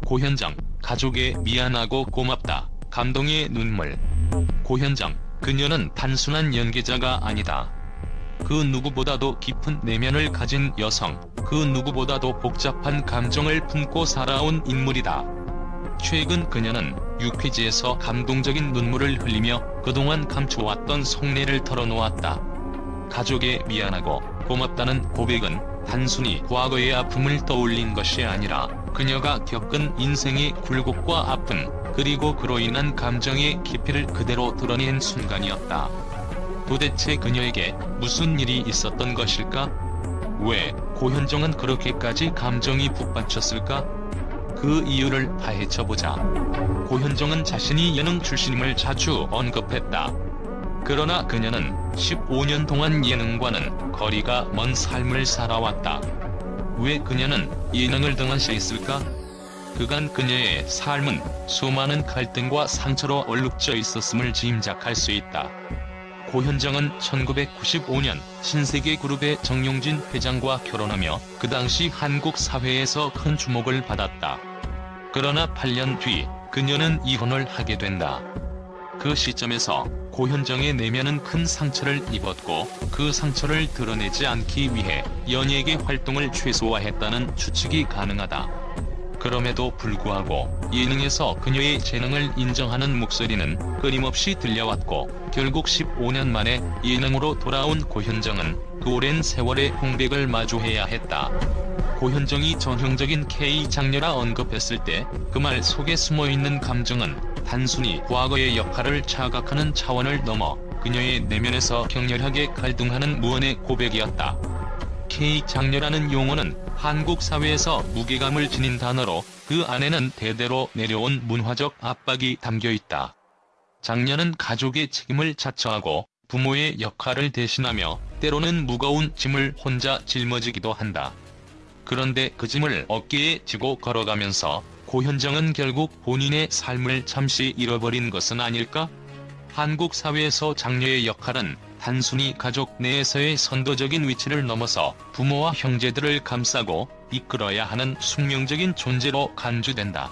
고현정, 가족에 미안하고 고맙다. 감동의 눈물. 고현정, 그녀는 단순한 연기자가 아니다. 그 누구보다도 깊은 내면을 가진 여성, 그 누구보다도 복잡한 감정을 품고 살아온 인물이다. 최근 그녀는 유퀴즈에서 감동적인 눈물을 흘리며 그동안 감춰왔던 속내를 털어놓았다. 가족에 미안하고 고맙다는 고백은 단순히 과거의 아픔을 떠올린 것이 아니라 그녀가 겪은 인생의 굴곡과 아픔, 그리고 그로 인한 감정의 깊이를 그대로 드러낸 순간이었다. 도대체 그녀에게 무슨 일이 있었던 것일까? 왜 고현정은 그렇게까지 감정이 북받쳤을까? 그 이유를 파헤쳐보자. 고현정은 자신이 예능 출신임을 자주 언급했다. 그러나 그녀는 15년 동안 예능과는 거리가 먼 삶을 살아왔다. 왜 그녀는 예능을 등한시했을까? 그간 그녀의 삶은 수많은 갈등과 상처로 얼룩져 있었음을 짐작할 수 있다. 고현정은 1995년 신세계그룹의 정용진 회장과 결혼하며 그 당시 한국 사회에서 큰 주목을 받았다. 그러나 8년 뒤 그녀는 이혼을 하게 된다. 그 시점에서 고현정의 내면은 큰 상처를 입었고 그 상처를 드러내지 않기 위해 연예계 활동을 최소화했다는 추측이 가능하다. 그럼에도 불구하고 예능에서 그녀의 재능을 인정하는 목소리는 끊임없이 들려왔고 결국 15년 만에 예능으로 돌아온 고현정은 그 오랜 세월의 공백을 마주해야 했다. 고현정이 전형적인 K장녀라 언급했을 때 그 말 속에 숨어있는 감정은 단순히 과거의 역할을 자각하는 차원을 넘어 그녀의 내면에서 격렬하게 갈등하는 무언의 고백이었다. K장녀라는 용어는 한국 사회에서 무게감을 지닌 단어로 그 안에는 대대로 내려온 문화적 압박이 담겨있다. 장녀는 가족의 책임을 자처하고 부모의 역할을 대신하며 때로는 무거운 짐을 혼자 짊어지기도 한다. 그런데 그 짐을 어깨에 지고 걸어가면서 고현정은 결국 본인의 삶을 잠시 잃어버린 것은 아닐까? 한국 사회에서 장녀의 역할은 단순히 가족 내에서의 선도적인 위치를 넘어서 부모와 형제들을 감싸고 이끌어야 하는 숙명적인 존재로 간주된다.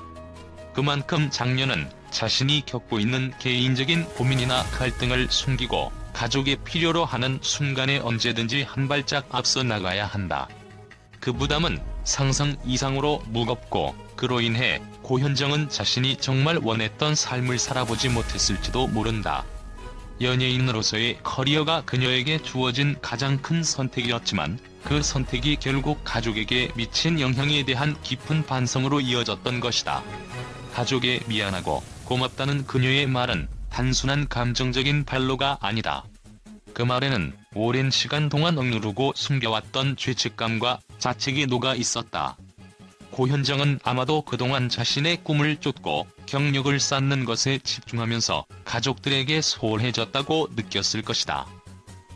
그만큼 장녀는 자신이 겪고 있는 개인적인 고민이나 갈등을 숨기고 가족의 필요로 하는 순간에 언제든지 한 발짝 앞서 나가야 한다. 그 부담은 상상 이상으로 무겁고 그로 인해 고현정은 자신이 정말 원했던 삶을 살아보지 못했을지도 모른다. 연예인으로서의 커리어가 그녀에게 주어진 가장 큰 선택이었지만 그 선택이 결국 가족에게 미친 영향에 대한 깊은 반성으로 이어졌던 것이다. 가족에 미안하고 고맙다는 그녀의 말은 단순한 감정적인 발로가 아니다. 그 말에는 오랜 시간 동안 억누르고 숨겨왔던 죄책감과 자책이 녹아 있었다. 고현정은 아마도 그동안 자신의 꿈을 쫓고 경력을 쌓는 것에 집중하면서 가족들에게 소홀해졌다고 느꼈을 것이다.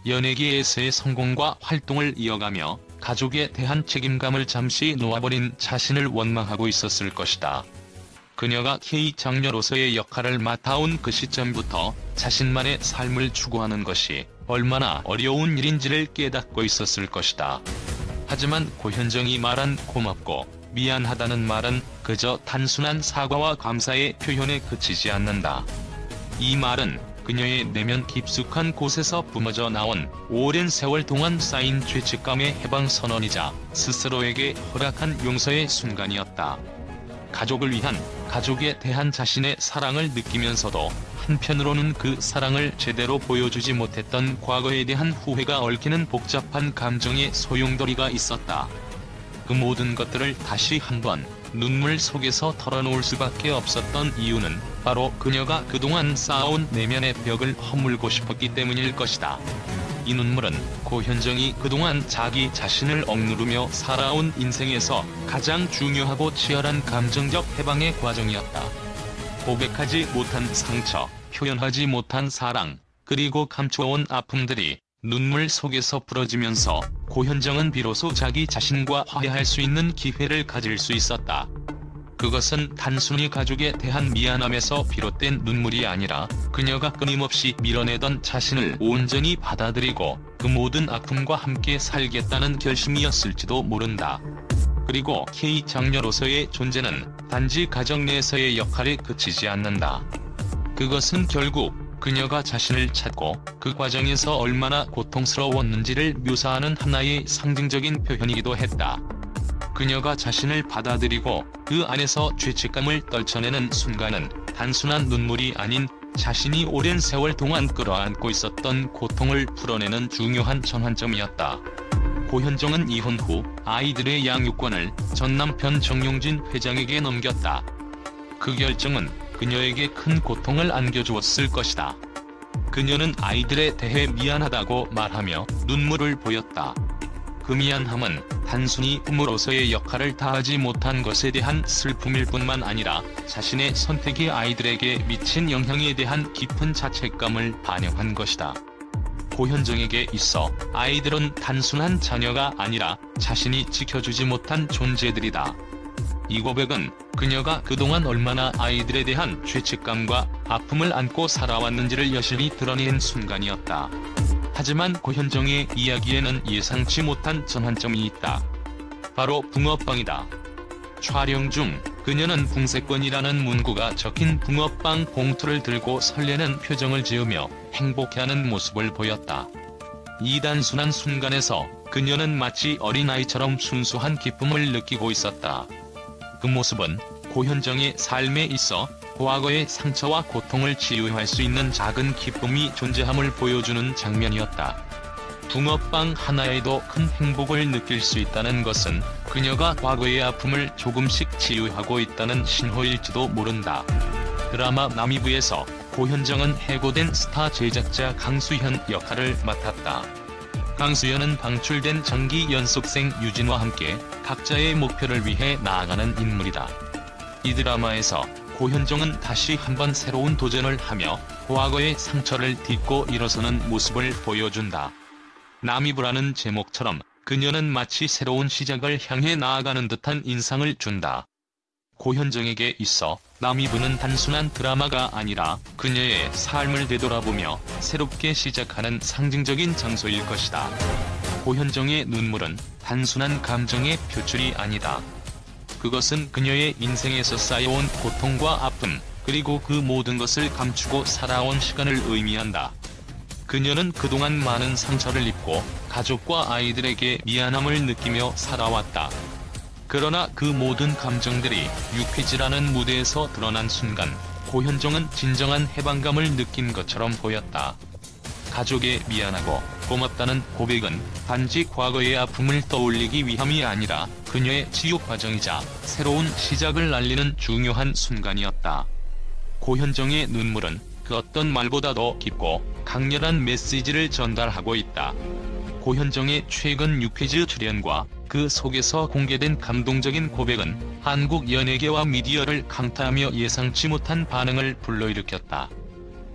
연예계에서의 성공과 활동을 이어가며 가족에 대한 책임감을 잠시 놓아버린 자신을 원망하고 있었을 것이다. 그녀가 K장녀로서의 역할을 맡아온 그 시점부터 자신만의 삶을 추구하는 것이 얼마나 어려운 일인지를 깨닫고 있었을 것이다. 하지만 고현정이 말한 고맙고 미안하다는 말은 그저 단순한 사과와 감사의 표현에 그치지 않는다. 이 말은 그녀의 내면 깊숙한 곳에서 뿜어져 나온 오랜 세월 동안 쌓인 죄책감의 해방선언이자 스스로에게 허락한 용서의 순간이었다. 가족을 위한, 가족에 대한 자신의 사랑을 느끼면서도 한편으로는 그 사랑을 제대로 보여주지 못했던 과거에 대한 후회가 얽히는 복잡한 감정의 소용돌이가 있었다. 그 모든 것들을 다시 한번 눈물 속에서 털어놓을 수밖에 없었던 이유는 바로 그녀가 그동안 쌓아온 내면의 벽을 허물고 싶었기 때문일 것이다. 이 눈물은 고현정이 그동안 자기 자신을 억누르며 살아온 인생에서 가장 중요하고 치열한 감정적 해방의 과정이었다. 고백하지 못한 상처, 표현하지 못한 사랑, 그리고 감춰온 아픔들이 눈물 속에서 부러지면서 고현정은 비로소 자기 자신과 화해할 수 있는 기회를 가질 수 있었다. 그것은 단순히 가족에 대한 미안함에서 비롯된 눈물이 아니라 그녀가 끊임없이 밀어내던 자신을 온전히 받아들이고 그 모든 아픔과 함께 살겠다는 결심이었을지도 모른다. 그리고 K장녀로서의 존재는 단지 가정 내에서의 역할에 그치지 않는다. 그것은 결국 그녀가 자신을 찾고 그 과정에서 얼마나 고통스러웠는지를 묘사하는 하나의 상징적인 표현이기도 했다. 그녀가 자신을 받아들이고 그 안에서 죄책감을 떨쳐내는 순간은 단순한 눈물이 아닌 자신이 오랜 세월 동안 끌어안고 있었던 고통을 풀어내는 중요한 전환점이었다. 고현정은 이혼 후 아이들의 양육권을 전 남편 정용진 회장에게 넘겼다. 그 결정은 그녀에게 큰 고통을 안겨주었을 것이다. 그녀는 아이들에 대해 미안하다고 말하며 눈물을 보였다. 그 미안함은 단순히 부모로서의 역할을 다하지 못한 것에 대한 슬픔일 뿐만 아니라 자신의 선택이 아이들에게 미친 영향에 대한 깊은 자책감을 반영한 것이다. 고현정에게 있어 아이들은 단순한 자녀가 아니라 자신이 지켜주지 못한 존재들이다. 이 고백은 그녀가 그동안 얼마나 아이들에 대한 죄책감과 아픔을 안고 살아왔는지를 여실히 드러낸 순간이었다. 하지만 고현정의 이야기에는 예상치 못한 전환점이 있다. 바로 붕어빵이다. 촬영 중 그녀는 붕세권이라는 문구가 적힌 붕어빵 봉투를 들고 설레는 표정을 지으며 행복해하는 모습을 보였다. 이 단순한 순간에서 그녀는 마치 어린아이처럼 순수한 기쁨을 느끼고 있었다. 그 모습은 고현정의 삶에 있어 과거의 상처와 고통을 치유할 수 있는 작은 기쁨이 존재함을 보여주는 장면이었다. 붕어빵 하나에도 큰 행복을 느낄 수 있다는 것은 그녀가 과거의 아픔을 조금씩 치유하고 있다는 신호일지도 모른다. 드라마 남이부에서 고현정은 해고된 스타 제작자 강수현 역할을 맡았다. 강수현은 방출된 장기 연습생 유진과 함께 각자의 목표를 위해 나아가는 인물이다. 이 드라마에서 고현정은 다시 한번 새로운 도전을 하며 과거의 상처를 딛고 일어서는 모습을 보여준다. 남이부라는 제목처럼 그녀는 마치 새로운 시작을 향해 나아가는 듯한 인상을 준다. 고현정에게 있어 남이부는 단순한 드라마가 아니라 그녀의 삶을 되돌아보며 새롭게 시작하는 상징적인 장소일 것이다. 고현정의 눈물은 단순한 감정의 표출이 아니다. 그것은 그녀의 인생에서 쌓여온 고통과 아픔, 그리고 그 모든 것을 감추고 살아온 시간을 의미한다. 그녀는 그동안 많은 상처를 입고 가족과 아이들에게 미안함을 느끼며 살아왔다. 그러나 그 모든 감정들이 유퀴즈라는 무대에서 드러난 순간 고현정은 진정한 해방감을 느낀 것처럼 보였다. 가족에 미안하고 고맙다는 고백은 단지 과거의 아픔을 떠올리기 위함이 아니라 그녀의 치유 과정이자 새로운 시작을 알리는 중요한 순간이었다. 고현정의 눈물은 그 어떤 말보다도 깊고 강렬한 메시지를 전달하고 있다. 고현정의 최근 유퀴즈 출연과 그 속에서 공개된 감동적인 고백은 한국 연예계와 미디어를 강타하며 예상치 못한 반응을 불러일으켰다.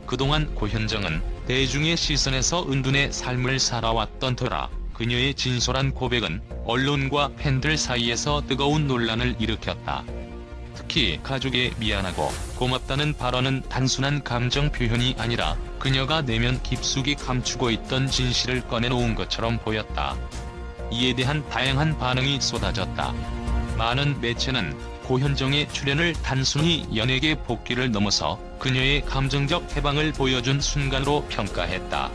그동안 고현정은 대중의 시선에서 은둔의 삶을 살아왔던 터라 그녀의 진솔한 고백은 언론과 팬들 사이에서 뜨거운 논란을 일으켰다. 특히 가족에 미안하고 고맙다는 발언은 단순한 감정 표현이 아니라 그녀가 내면 깊숙이 감추고 있던 진실을 꺼내놓은 것처럼 보였다. 이에 대한 다양한 반응이 쏟아졌다. 많은 매체는 고현정의 출연을 단순히 연예계 복귀를 넘어서 그녀의 감정적 해방을 보여준 순간으로 평가했다.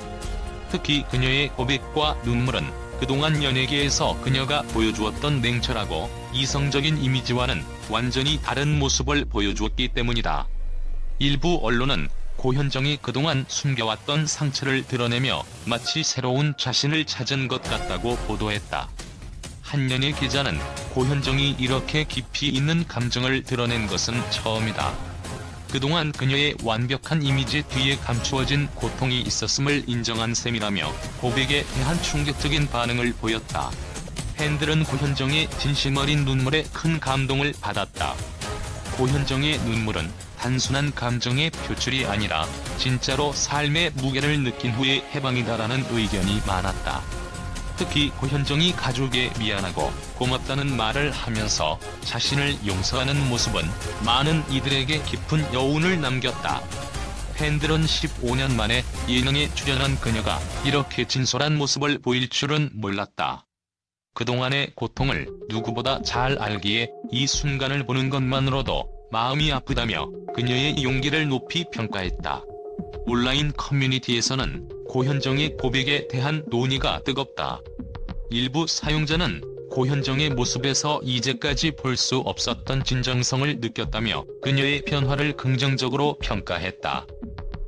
특히 그녀의 고백과 눈물은 그동안 연예계에서 그녀가 보여주었던 냉철하고 이성적인 이미지와는 완전히 다른 모습을 보여주었기 때문이다. 일부 언론은 고현정이 그동안 숨겨왔던 상처를 드러내며 마치 새로운 자신을 찾은 것 같다고 보도했다. 한 연예 기자는 고현정이 이렇게 깊이 있는 감정을 드러낸 것은 처음이다. 그동안 그녀의 완벽한 이미지 뒤에 감추어진 고통이 있었음을 인정한 셈이라며 고백에 대한 충격적인 반응을 보였다. 팬들은 고현정의 진심 어린 눈물에 큰 감동을 받았다. 고현정의 눈물은 단순한 감정의 표출이 아니라 진짜로 삶의 무게를 느낀 후의 해방이다라는 의견이 많았다. 특히 고현정이 가족에 미안하고 고맙다는 말을 하면서 자신을 용서하는 모습은 많은 이들에게 깊은 여운을 남겼다. 팬들은 15년 만에 예능에 출연한 그녀가 이렇게 진솔한 모습을 보일 줄은 몰랐다. 그동안의 고통을 누구보다 잘 알기에 이 순간을 보는 것만으로도 마음이 아프다며 그녀의 용기를 높이 평가했다. 온라인 커뮤니티에서는 고현정의 고백에 대한 논의가 뜨겁다. 일부 사용자는 고현정의 모습에서 이제까지 볼 수 없었던 진정성을 느꼈다며 그녀의 변화를 긍정적으로 평가했다.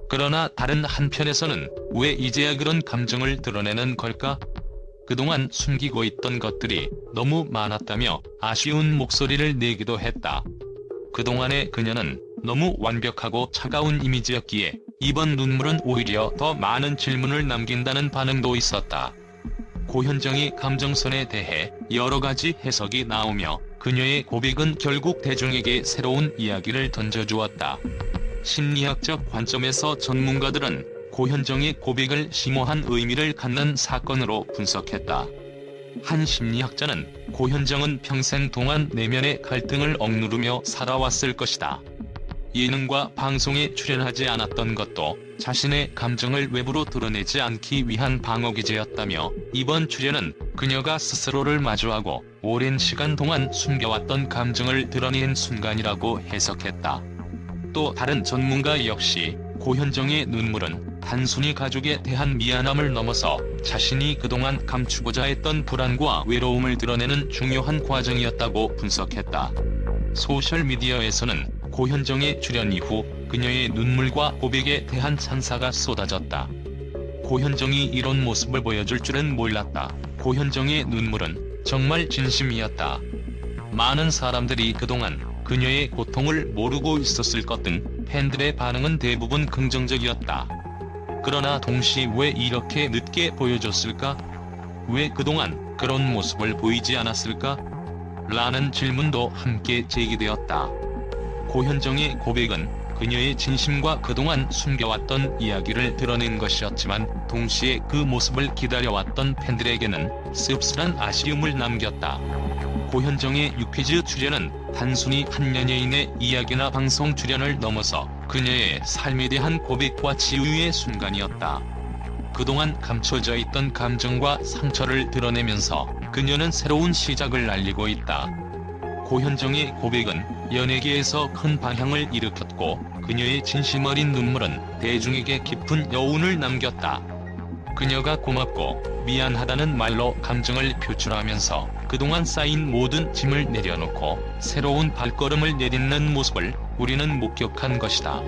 그러나 다른 한편에서는 왜 이제야 그런 감정을 드러내는 걸까? 그동안 숨기고 있던 것들이 너무 많았다며 아쉬운 목소리를 내기도 했다. 그동안의 그녀는 너무 완벽하고 차가운 이미지였기에 이번 눈물은 오히려 더 많은 질문을 남긴다는 반응도 있었다. 고현정의 감정선에 대해 여러 가지 해석이 나오며 그녀의 고백은 결국 대중에게 새로운 이야기를 던져주었다. 심리학적 관점에서 전문가들은 고현정의 고백을 심오한 의미를 갖는 사건으로 분석했다. 한 심리학자는 고현정은 평생 동안 내면의 갈등을 억누르며 살아왔을 것이다. 예능과 방송에 출연하지 않았던 것도 자신의 감정을 외부로 드러내지 않기 위한 방어기제였다며 이번 출연은 그녀가 스스로를 마주하고 오랜 시간 동안 숨겨왔던 감정을 드러낸 순간이라고 해석했다. 또 다른 전문가 역시 고현정의 눈물은 단순히 가족에 대한 미안함을 넘어서 자신이 그동안 감추고자 했던 불안과 외로움을 드러내는 중요한 과정이었다고 분석했다. 소셜미디어에서는 고현정의 출연 이후 그녀의 눈물과 고백에 대한 찬사가 쏟아졌다. 고현정이 이런 모습을 보여줄 줄은 몰랐다. 고현정의 눈물은 정말 진심이었다. 많은 사람들이 그동안 그녀의 고통을 모르고 있었을 것 등 팬들의 반응은 대부분 긍정적이었다. 그러나 동시에 왜 이렇게 늦게 보여줬을까? 왜 그동안 그런 모습을 보이지 않았을까? 라는 질문도 함께 제기되었다. 고현정의 고백은 그녀의 진심과 그동안 숨겨왔던 이야기를 드러낸 것이었지만 동시에 그 모습을 기다려왔던 팬들에게는 씁쓸한 아쉬움을 남겼다. 고현정의 유퀴즈 출연은 단순히 한 연예인의 이야기나 방송 출연을 넘어서 그녀의 삶에 대한 고백과 치유의 순간이었다. 그동안 감춰져 있던 감정과 상처를 드러내면서 그녀는 새로운 시작을 알리고 있다. 고현정의 고백은 연예계에서 큰 방향을 일으켰고 그녀의 진심 어린 눈물은 대중에게 깊은 여운을 남겼다. 그녀가 고맙고 미안하다는 말로 감정을 표출하면서 그동안 쌓인 모든 짐을 내려놓고 새로운 발걸음을 내딛는 모습을 우리는 목격한 것이다.